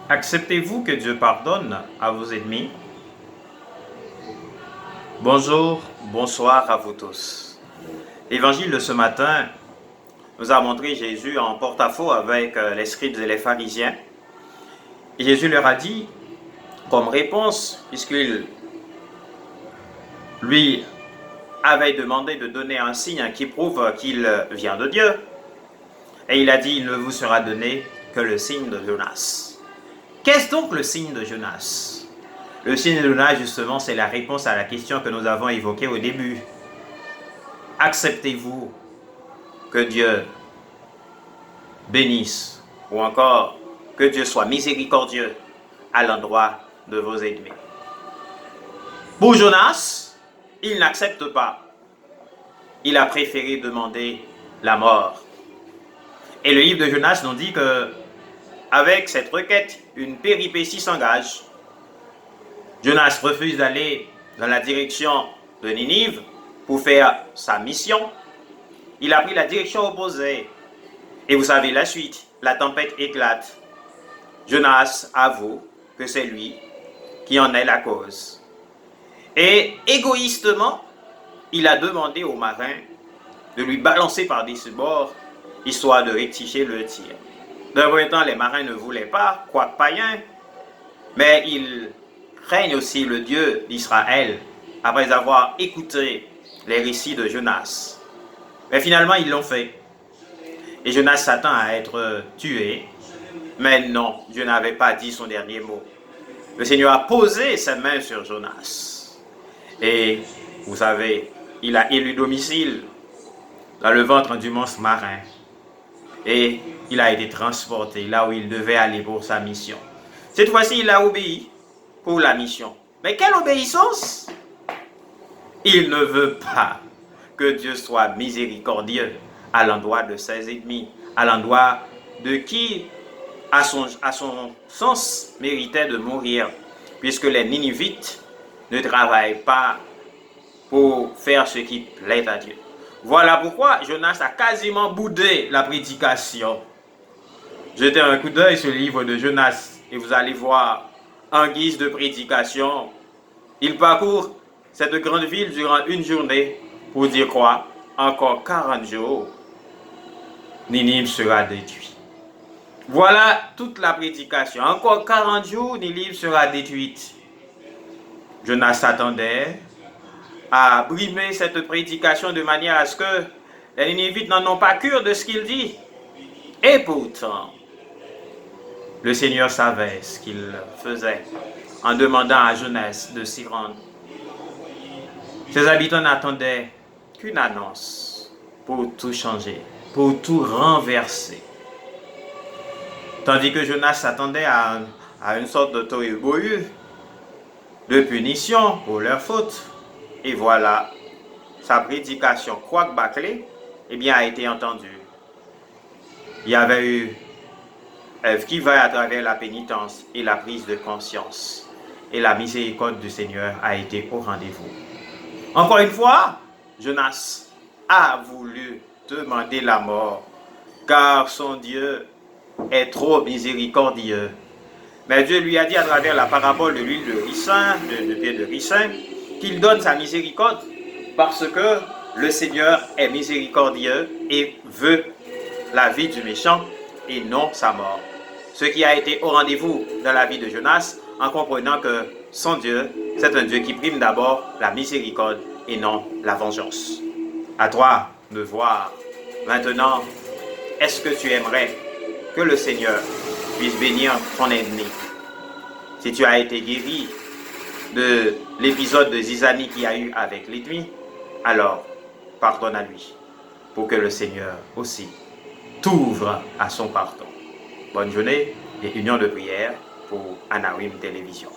Acceptez-vous que Dieu pardonne à vos ennemis? Bonjour, bonsoir à vous tous. L'évangile de ce matin nous a montré Jésus en porte-à-faux avec les scribes et les pharisiens. Et Jésus leur a dit, comme réponse, puisqu'il lui avait demandé de donner un signe qui prouve qu'il vient de Dieu. Et il a dit, il ne vous sera donné que le signe de Jonas. Qu'est-ce donc le signe de Jonas? Le signe de Jonas, justement, c'est la réponse à la question que nous avons évoquée au début. Acceptez-vous que Dieu bénisse ou encore que Dieu soit miséricordieux à l'endroit de vos ennemis? Pour Jonas, il n'accepte pas. Il a préféré demander la mort. Et le livre de Jonas nous dit que, avec cette requête, une péripétie s'engage. Jonas refuse d'aller dans la direction de Ninive pour faire sa mission. Il a pris la direction opposée. Et vous savez la suite, la tempête éclate. Jonas avoue que c'est lui qui en est la cause. Et égoïstement, il a demandé aux marins de lui balancer par-dessus bord, histoire de rectifier le tir. D'un premier temps, les marins ne voulaient pas, quoique païens, mais ils craignent aussi le Dieu d'Israël, après avoir écouté les récits de Jonas. Mais finalement, ils l'ont fait. Et Jonas s'attend à être tué, mais non, Dieu n'avait pas dit son dernier mot. Le Seigneur a posé ses mains sur Jonas. Et vous savez, il a élu domicile dans le ventre du monstre marin. Et il a été transporté là où il devait aller pour sa mission. Cette fois-ci, il a obéi pour la mission. Mais quelle obéissance! Il ne veut pas que Dieu soit miséricordieux à l'endroit de ses ennemis, à l'endroit de qui, à son sens, méritait de mourir, puisque les Ninivites ne travaillent pas pour faire ce qui plaît à Dieu. Voilà pourquoi Jonas a quasiment boudé la prédication. Jetez un coup d'œil sur le livre de Jonas et vous allez voir, en guise de prédication, il parcourt cette grande ville durant une journée pour dire quoi? Encore 40 jours, Ninive sera détruit. Voilà toute la prédication. Encore 40 jours, Ninive sera détruite. Jonas s'attendait à brimer cette prédication de manière à ce que les Ninivites n'en ont pas cure de ce qu'il dit. Et pourtant, le Seigneur savait ce qu'il faisait en demandant à Jonas de s'y rendre. Ses habitants n'attendaient qu'une annonce pour tout changer, pour tout renverser. Tandis que Jonas s'attendait à une sorte de tohu-bohu, de punition pour leur faute. Et voilà, sa prédication, quoique bâclée, a été entendue. Il y avait eu Ève qui va à travers la pénitence et la prise de conscience. Et la miséricorde du Seigneur a été au rendez-vous. Encore une fois, Jonas a voulu demander la mort, car son Dieu est trop miséricordieux. Mais Dieu lui a dit à travers la parabole de l'huile de ricin, de pied de ricin, qu'il donne sa miséricorde parce que le Seigneur est miséricordieux et veut la vie du méchant et non sa mort. Ce qui a été au rendez-vous dans la vie de Jonas en comprenant que son Dieu, c'est un Dieu qui prime d'abord la miséricorde et non la vengeance. À toi de voir maintenant, est-ce que tu aimerais que le Seigneur puisse bénir ton ennemi? Si tu as été guéri de l'épisode de zizanie qu'il y a eu avec l'ennemi, alors pardonne à lui pour que le Seigneur aussi t'ouvre à son pardon. Bonne journée et union de prière pour Anawim Télévision.